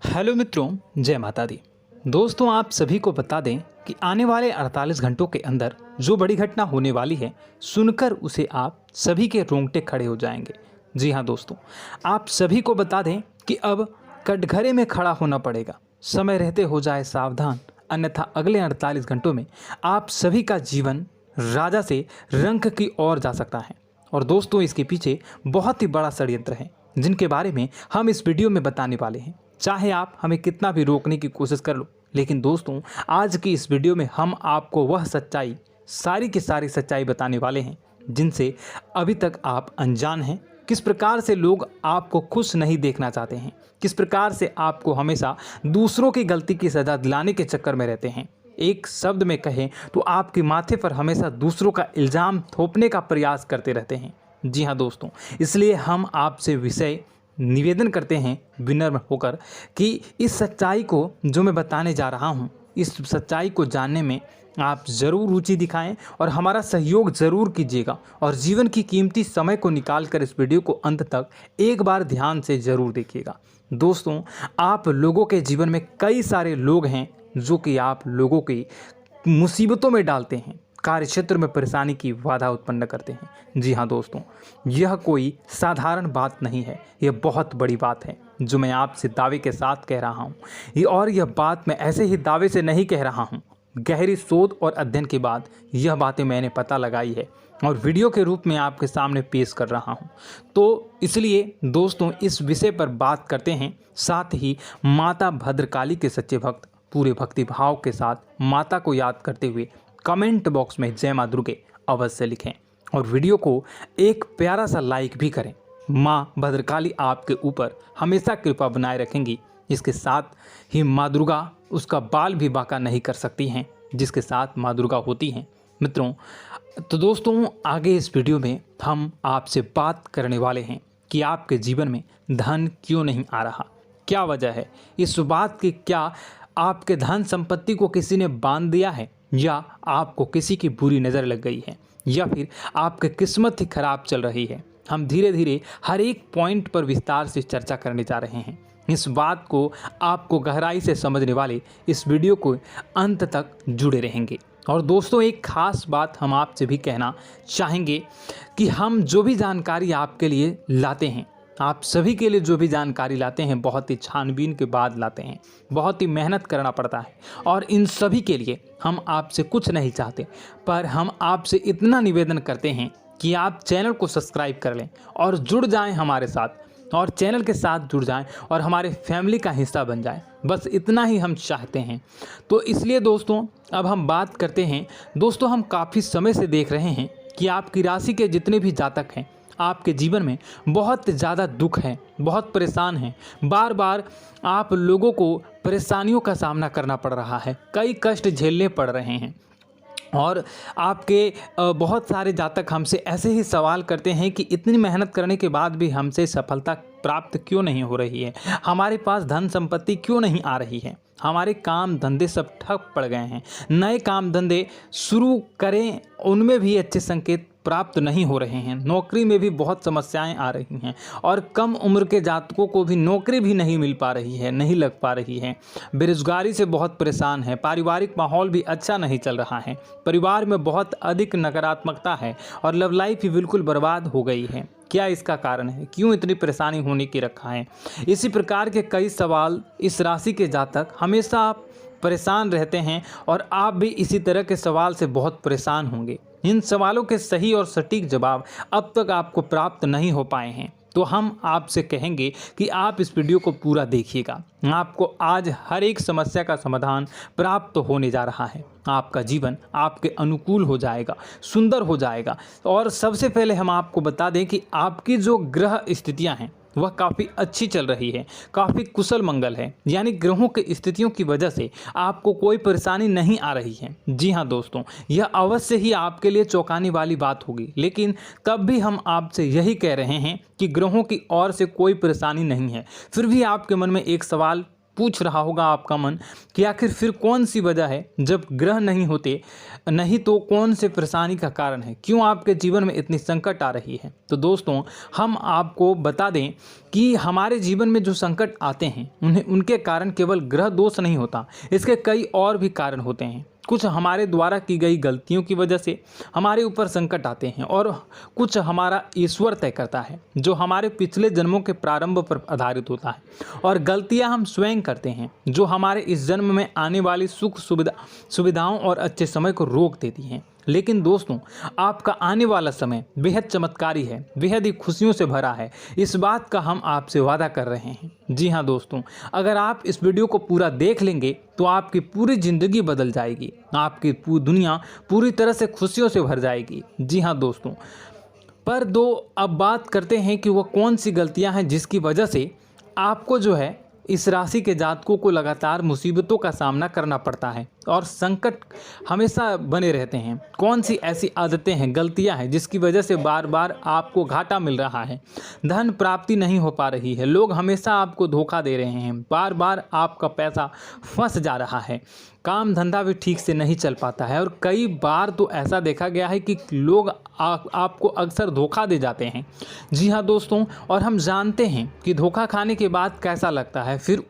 Hello मित्रों, जय माता दी। दोस्तों, आप सभी को बता दें कि आने वाले 48 घंटों के अंदर जो बड़ी घटना होने वाली है, सुनकर उसे आप सभी के रोंगटे खड़े हो जाएंगे। जी हाँ दोस्तों, आप सभी को बता दें कि अब कटघरे में खड़ा होना पड़ेगा। समय रहते हो जाए सावधान, अन्यथा अगले 48 घंटों में आप सभी का जीवन राजा से रंक की ओर जा सकता है। और दोस्तों, इसके पीछे बहुत ही बड़ा षड्यंत्र है, जिनके बारे में हम इस वीडियो में बताने वाले हैं। चाहे आप हमें कितना भी रोकने की कोशिश कर लो, लेकिन दोस्तों, आज की इस वीडियो में हम आपको वह सच्चाई, सारी की सारी सच्चाई बताने वाले हैं जिनसे अभी तक आप अनजान हैं। किस प्रकार से लोग आपको खुश नहीं देखना चाहते हैं, किस प्रकार से आपको हमेशा दूसरों की गलती की सज़ा दिलाने के चक्कर में रहते हैं। एक शब्द में कहें तो आपके माथे पर हमेशा दूसरों का इल्ज़ाम थोपने का प्रयास करते रहते हैं। जी हाँ दोस्तों, इसलिए हम आपसे विषय निवेदन करते हैं विनम्र होकर कि इस सच्चाई को जो मैं बताने जा रहा हूँ, इस सच्चाई को जानने में आप ज़रूर रुचि दिखाएं और हमारा सहयोग ज़रूर कीजिएगा। और जीवन की कीमती समय को निकाल कर इस वीडियो को अंत तक एक बार ध्यान से ज़रूर देखिएगा। दोस्तों, आप लोगों के जीवन में कई सारे लोग हैं जो कि आप लोगों की मुसीबतों में डालते हैं, कार्य क्षेत्र में परेशानी की बाधा उत्पन्न करते हैं। जी हाँ दोस्तों, यह कोई साधारण बात नहीं है, यह बहुत बड़ी बात है जो मैं आपसे दावे के साथ कह रहा हूँ। और यह बात मैं ऐसे ही दावे से नहीं कह रहा हूँ, गहरी शोध और अध्ययन के बाद यह बातें मैंने पता लगाई है और वीडियो के रूप में आपके सामने पेश कर रहा हूँ। तो इसलिए दोस्तों, इस विषय पर बात करते हैं। साथ ही माता भद्रकाली के सच्चे भक्त पूरे भक्ति भाव के साथ माता को याद करते हुए कमेंट बॉक्स में जय मां दुर्गे अवश्य लिखें और वीडियो को एक प्यारा सा लाइक भी करें। माँ भद्रकाली आपके ऊपर हमेशा कृपा बनाए रखेंगी। इसके साथ ही माँ दुर्गा उसका बाल भी बांका नहीं कर सकती हैं, जिसके साथ माँ दुर्गा होती हैं। मित्रों, तो दोस्तों, आगे इस वीडियो में हम आपसे बात करने वाले हैं कि आपके जीवन में धन क्यों नहीं आ रहा, क्या वजह है इस बात की। क्या आपके धन संपत्ति को किसी ने बांध दिया है, या आपको किसी की बुरी नज़र लग गई है, या फिर आपकी किस्मत ही खराब चल रही है। हम धीरे धीरे हर एक पॉइंट पर विस्तार से चर्चा करने जा रहे हैं। इस बात को आपको गहराई से समझने वाले इस वीडियो को अंत तक जुड़े रहेंगे। और दोस्तों, एक खास बात हम आपसे भी कहना चाहेंगे कि हम जो भी जानकारी आपके लिए लाते हैं, आप सभी के लिए जो भी जानकारी लाते हैं, बहुत ही छानबीन के बाद लाते हैं, बहुत ही मेहनत करना पड़ता है। और इन सभी के लिए हम आपसे कुछ नहीं चाहते, पर हम आपसे इतना निवेदन करते हैं कि आप चैनल को सब्सक्राइब कर लें और जुड़ जाएं हमारे साथ, और चैनल के साथ जुड़ जाएं और हमारे फैमिली का हिस्सा बन जाएं। बस इतना ही हम चाहते हैं। तो इसलिए दोस्तों, अब हम बात करते हैं। दोस्तों, हम काफ़ी समय से देख रहे हैं कि आपकी राशि के जितने भी जातक हैं, आपके जीवन में बहुत ज़्यादा दुख है, बहुत परेशान हैं। बार बार आप लोगों को परेशानियों का सामना करना पड़ रहा है, कई कष्ट झेलने पड़ रहे हैं। और आपके बहुत सारे जातक हमसे ऐसे ही सवाल करते हैं कि इतनी मेहनत करने के बाद भी हमसे सफलता प्राप्त क्यों नहीं हो रही है, हमारे पास धन संपत्ति क्यों नहीं आ रही है, हमारे काम धंधे सब ठप पड़ गए हैं, नए काम धंधे शुरू करें उनमें भी अच्छे संकेत प्राप्त नहीं हो रहे हैं, नौकरी में भी बहुत समस्याएं आ रही हैं, और कम उम्र के जातकों को भी नौकरी भी नहीं मिल पा रही है, नहीं लग पा रही है, बेरोजगारी से बहुत परेशान है, पारिवारिक माहौल भी अच्छा नहीं चल रहा है, परिवार में बहुत अधिक नकारात्मकता है और लव लाइफ भी बिल्कुल बर्बाद हो गई है। क्या इसका कारण है, क्यों इतनी परेशानी होने की रखा है? इसी प्रकार के कई सवाल इस राशि के जातक हमेशा परेशान रहते हैं, और आप भी इसी तरह के सवाल से बहुत परेशान होंगे। इन सवालों के सही और सटीक जवाब अब तक आपको प्राप्त नहीं हो पाए हैं, तो हम आपसे कहेंगे कि आप इस वीडियो को पूरा देखिएगा। आपको आज हर एक समस्या का समाधान प्राप्त होने जा रहा है। आपका जीवन आपके अनुकूल हो जाएगा, सुंदर हो जाएगा। और सबसे पहले हम आपको बता दें कि आपकी जो ग्रह स्थितियां हैं वह काफ़ी अच्छी चल रही है, काफ़ी कुशल मंगल है, यानी ग्रहों की स्थितियों की वजह से आपको कोई परेशानी नहीं आ रही है। जी हाँ दोस्तों, यह अवश्य ही आपके लिए चौंकाने वाली बात होगी, लेकिन तब भी हम आपसे यही कह रहे हैं कि ग्रहों की ओर से कोई परेशानी नहीं है। फिर भी आपके मन में एक सवाल पूछ रहा होगा आपका मन कि आखिर फिर कौन सी वजह है, जब ग्रह नहीं होते नहीं तो कौन से परेशानी का कारण है, क्यों आपके जीवन में इतनी संकट आ रही है। तो दोस्तों हम आपको बता दें कि हमारे जीवन में जो संकट आते हैं उनके कारण केवल ग्रह दोष नहीं होता, इसके कई और भी कारण होते हैं। कुछ हमारे द्वारा की गई गलतियों की वजह से हमारे ऊपर संकट आते हैं और कुछ हमारा ईश्वर तय करता है, जो हमारे पिछले जन्मों के प्रारंभ पर आधारित होता है। और गलतियां हम स्वयं करते हैं, जो हमारे इस जन्म में आने वाली सुख सुविधाओं और अच्छे समय को रोक देती हैं। लेकिन दोस्तों आपका आने वाला समय बेहद चमत्कारी है, बेहद ही खुशियों से भरा है, इस बात का हम आपसे वादा कर रहे हैं। जी हाँ दोस्तों, अगर आप इस वीडियो को पूरा देख लेंगे तो आपकी पूरी ज़िंदगी बदल जाएगी, आपकी पूरी दुनिया पूरी तरह से खुशियों से भर जाएगी। जी हाँ दोस्तों, पर अब बात करते हैं कि वह कौन सी गलतियां हैं जिसकी वजह से आपको जो है इस राशि के जातकों को लगातार मुसीबतों का सामना करना पड़ता है और संकट हमेशा बने रहते हैं। कौन सी ऐसी आदतें हैं, गलतियां हैं जिसकी वजह से बार बार आपको घाटा मिल रहा है, धन प्राप्ति नहीं हो पा रही है, लोग हमेशा आपको धोखा दे रहे हैं, बार बार आपका पैसा फंस जा रहा है, काम धंधा भी ठीक से नहीं चल पाता है और कई बार तो ऐसा देखा गया है कि लोग आपको अक्सर धोखा दे जाते हैं। जी हाँ दोस्तों, और हम जानते हैं कि धोखा खाने के बाद कैसा लगता है, फिर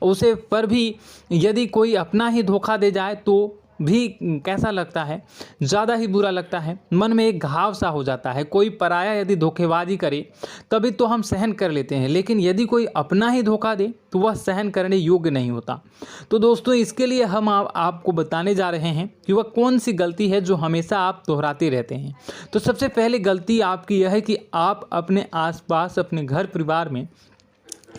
उसे पर भी यदि कोई अपना ही धोखा दे जाए तो भी कैसा लगता है, ज़्यादा ही बुरा लगता है, मन में एक घाव सा हो जाता है। कोई पराया यदि धोखेबाजी करे तभी तो हम सहन कर लेते हैं, लेकिन यदि कोई अपना ही धोखा दे तो वह सहन करने योग्य नहीं होता। तो दोस्तों इसके लिए हम आपको बताने जा रहे हैं कि वह कौन सी गलती है जो हमेशा आप दोहराते रहते हैं। तो सबसे पहले गलती आपकी यह है कि आप अपने आसपास, अपने घर परिवार में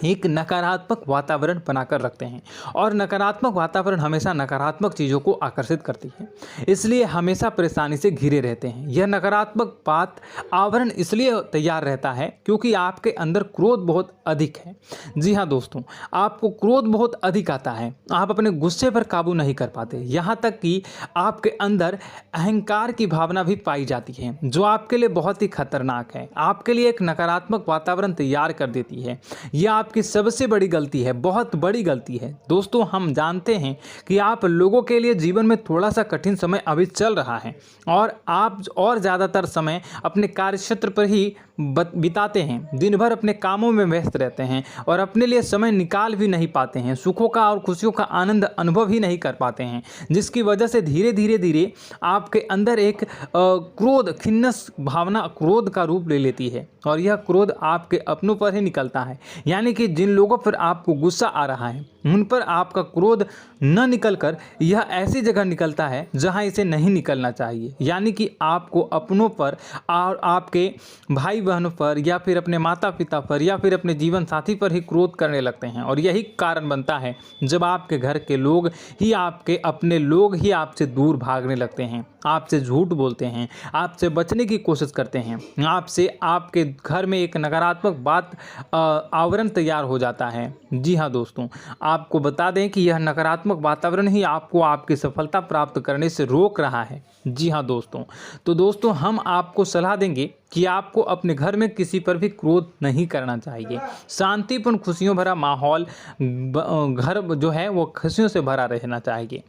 एक नकारात्मक वातावरण बनाकर रखते हैं और नकारात्मक वातावरण हमेशा नकारात्मक चीज़ों को आकर्षित करती है, इसलिए हमेशा परेशानी से घिरे रहते हैं। यह नकारात्मक आवरण इसलिए तैयार रहता है क्योंकि आपके अंदर क्रोध बहुत अधिक है। जी हाँ दोस्तों, आपको क्रोध बहुत अधिक आता है, आप अपने गुस्से पर काबू नहीं कर पाते, यहाँ तक कि आपके अंदर अहंकार की भावना भी पाई जाती है, जो आपके लिए बहुत ही खतरनाक है, आपके लिए एक नकारात्मक वातावरण तैयार कर देती है। यह आपकी सबसे बड़ी गलती है, बहुत बड़ी गलती है। दोस्तों हम जानते हैं कि आप लोगों के लिए जीवन में थोड़ा सा कठिन समय अभी चल रहा है और आप और ज़्यादातर समय अपने कार्यक्षेत्र पर ही बिताते हैं, दिन भर अपने कामों में व्यस्त रहते हैं और अपने लिए समय निकाल भी नहीं पाते हैं, सुखों का और खुशियों का आनंद अनुभव ही नहीं कर पाते हैं, जिसकी वजह से धीरे धीरे आपके अंदर एक क्रोध, खिन्नस भावना क्रोध का रूप ले लेती है और यह क्रोध आपके अपनों पर ही निकलता है। यानी कि जिन लोगों पर आपको गुस्सा आ रहा है उन पर आपका क्रोध न निकलकर यह ऐसी जगह निकलता है जहां इसे नहीं निकलना चाहिए। यानी कि आपको अपनों पर और आपके भाई बहनों पर या फिर अपने माता पिता पर या फिर अपने जीवन साथी पर ही क्रोध करने लगते हैं और यही कारण बनता है जब आपके घर के लोग ही, आपके अपने लोग ही आपसे दूर भागने लगते हैं, आपसे झूठ बोलते हैं, आपसे बचने की कोशिश करते हैं, आपसे आपके घर में एक नकारात्मक आवरण तैयार हो जाता है। जी हाँ दोस्तों, आपको बता दें कि यह नकारात्मक वातावरण ही आपको आपकी सफलता प्राप्त करने से रोक रहा है। जी हाँ दोस्तों, तो दोस्तों हम आपको सलाह देंगे कि आपको अपने घर में किसी पर भी क्रोध नहीं करना चाहिए। शांतिपूर्ण खुशियों भरा माहौल, घर जो है वो खुशियों से भरा रहना चाहिए।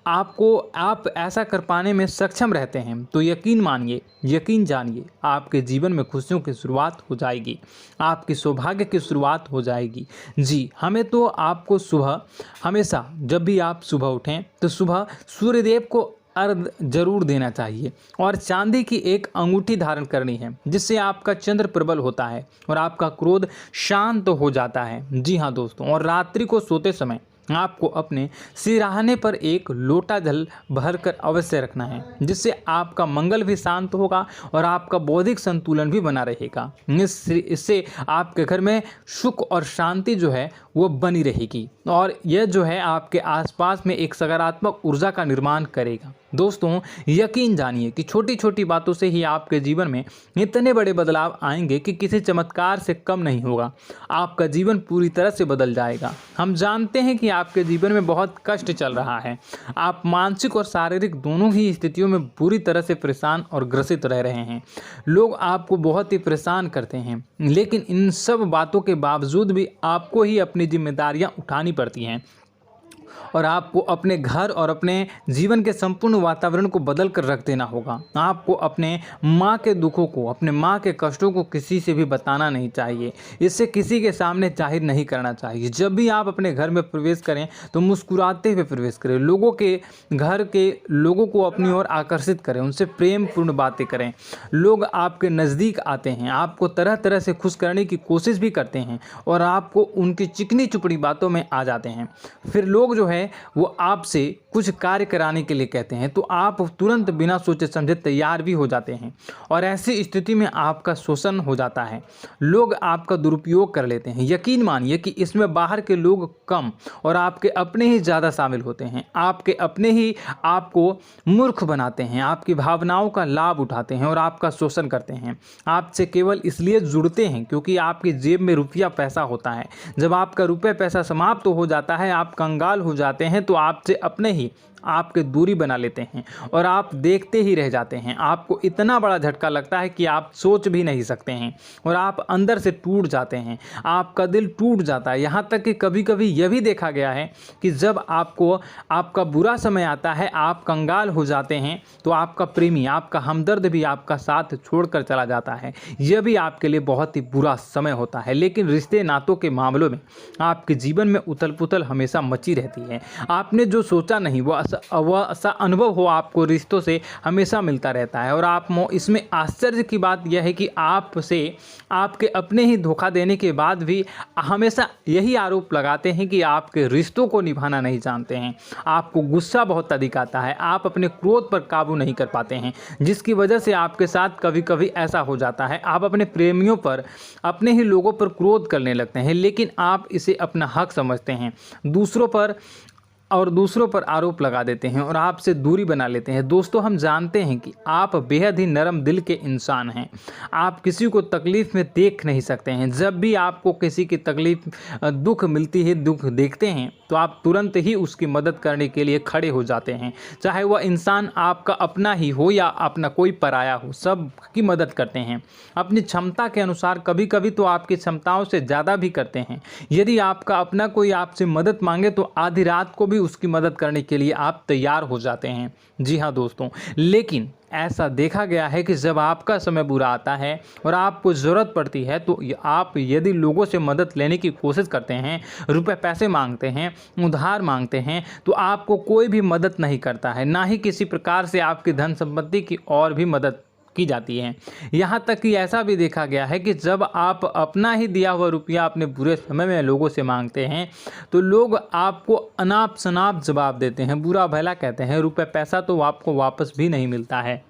आप ऐसा कर पाने में सक्षम रहते हैं तो यकीन मानिए, यकीन जानिए, आपके जीवन में खुशियों की शुरुआत हो जाएगी, आपकी सौभाग्य की शुरुआत हो जाएगी। जी, हमें तो आपको सुबह, हमेशा जब भी आप सुबह उठें तो सुबह सूर्यदेव को अर्घ जरूर देना चाहिए और चांदी की एक अंगूठी धारण करनी है, जिससे आपका चंद्र प्रबल होता है और आपका क्रोध शांत हो जाता है। जी हाँ दोस्तों, और रात्रि को सोते समय आपको अपने सिरहाने पर एक लोटा जल भरकर अवश्य रखना है, जिससे आपका मंगल भी शांत होगा और आपका बौद्धिक संतुलन भी बना रहेगा। इससे आपके घर में सुख और शांति जो है वो बनी रहेगी और यह जो है आपके आसपास में एक सकारात्मक ऊर्जा का निर्माण करेगा। दोस्तों यकीन जानिए कि छोटी छोटी बातों से ही आपके जीवन में इतने बड़े बदलाव आएंगे कि किसी चमत्कार से कम नहीं होगा, आपका जीवन पूरी तरह से बदल जाएगा। हम जानते हैं कि आपके जीवन में बहुत कष्ट चल रहा है। आप मानसिक और शारीरिक दोनों ही स्थितियों में बुरी तरह से परेशान और ग्रसित रह रहे हैं। लोग आपको बहुत ही परेशान करते हैं, लेकिन इन सब बातों के बावजूद भी आपको ही अपनी जिम्मेदारियां उठानी पड़ती हैं और आपको अपने घर और अपने जीवन के संपूर्ण वातावरण को बदल कर रख देना होगा। आपको अपने माँ के दुखों को, अपने माँ के कष्टों को किसी से भी बताना नहीं चाहिए। इससे किसी के सामने जाहिर नहीं करना चाहिए। जब भी आप अपने घर में प्रवेश करें तो मुस्कुराते हुए प्रवेश करें। लोगों के घर के लोगों को अपनी ओर आकर्षित करें, उनसे प्रेमपूर्ण बातें करें। लोग आपके नज़दीक आते हैं, आपको तरह तरह से खुश करने की कोशिश भी करते हैं और आपको उनकी चिकनी चुपड़ी बातों में आ जाते हैं। फिर लोग जो है वो आपसे कुछ कार्य कराने के लिए कहते हैं तो आप तुरंत बिना सोचे समझे तैयार भी हो जाते हैं और ऐसी स्थिति में आपका शोषण हो जाता है। लोग आपका दुरुपयोग कर लेते हैं। यकीन मानिए कि इसमें बाहर के लोग कम और आपके अपने ही ज़्यादा शामिल होते हैं। आपके अपने ही आपको मूर्ख बनाते हैं, आपकी भावनाओं का लाभ उठाते हैं और आपका शोषण करते हैं। आपसे केवल इसलिए जुड़ते हैं क्योंकि आपकी जेब में रुपया पैसा होता है। जब आपका रुपया पैसा समाप्त हो जाता है, आप कंगाल हो जाते हैं तो आपसे अपने ही आपके दूरी बना लेते हैं और आप देखते ही रह जाते हैं। आपको इतना बड़ा झटका लगता है कि आप सोच भी नहीं सकते हैं और आप अंदर से टूट जाते हैं। आपका दिल टूट जाता है। यहाँ तक कि कभी कभी यह भी देखा गया है कि जब आपको आपका बुरा समय आता है, आप कंगाल हो जाते हैं तो आपका प्रेमी, आपका हमदर्द भी आपका साथ छोड़कर चला जाता है। यह भी आपके लिए बहुत ही बुरा समय होता है। लेकिन रिश्ते नातों के मामलों में आपके जीवन में उथल पुथल हमेशा मची रहती है। आपने जो सोचा नहीं वो ऐसा अनुभव हो आपको रिश्तों से हमेशा मिलता रहता है। और आप इसमें आश्चर्य की बात यह है कि आपसे आपके अपने ही धोखा देने के बाद भी हमेशा यही आरोप लगाते हैं कि आपके रिश्तों को निभाना नहीं जानते हैं। आपको गुस्सा बहुत अधिक आता है, आप अपने क्रोध पर काबू नहीं कर पाते हैं, जिसकी वजह से आपके साथ कभी कभी ऐसा हो जाता है आप अपने प्रेमियों पर, अपने ही लोगों पर क्रोध करने लगते हैं। लेकिन आप इसे अपना हक समझते हैं, दूसरों पर आरोप लगा देते हैं और आपसे दूरी बना लेते हैं। दोस्तों, हम जानते हैं कि आप बेहद ही नरम दिल के इंसान हैं। आप किसी को तकलीफ़ में देख नहीं सकते हैं। जब भी आपको किसी की तकलीफ़, दुख मिलती है, दुख देखते हैं तो आप तुरंत ही उसकी मदद करने के लिए खड़े हो जाते हैं। चाहे वह इंसान आपका अपना ही हो या अपना कोई पराया हो, सब की मदद करते हैं अपनी क्षमता के अनुसार। कभी कभी तो आपकी क्षमताओं से ज़्यादा भी करते हैं। यदि आपका अपना कोई आपसे मदद मांगे तो आधी रात को भी उसकी मदद करने के लिए आप तैयार हो जाते हैं। जी हाँ दोस्तों, लेकिन ऐसा देखा गया है कि जब आपका समय बुरा आता है और आपको ज़रूरत पड़ती है तो आप यदि लोगों से मदद लेने की कोशिश करते हैं, रुपए पैसे मांगते हैं, उधार मांगते हैं, तो आपको कोई भी मदद नहीं करता है। ना ही किसी प्रकार से आपकी धन संपत्ति की और भी मदद की जाती है। यहाँ तक कि ऐसा भी देखा गया है कि जब आप अपना ही दिया हुआ रुपया अपने बुरे समय में लोगों से मांगते हैं तो लोग आपको अनाप शनाप जवाब देते हैं, बुरा भला कहते हैं। रुपये पैसा तो आपको वापस भी नहीं मिलता है।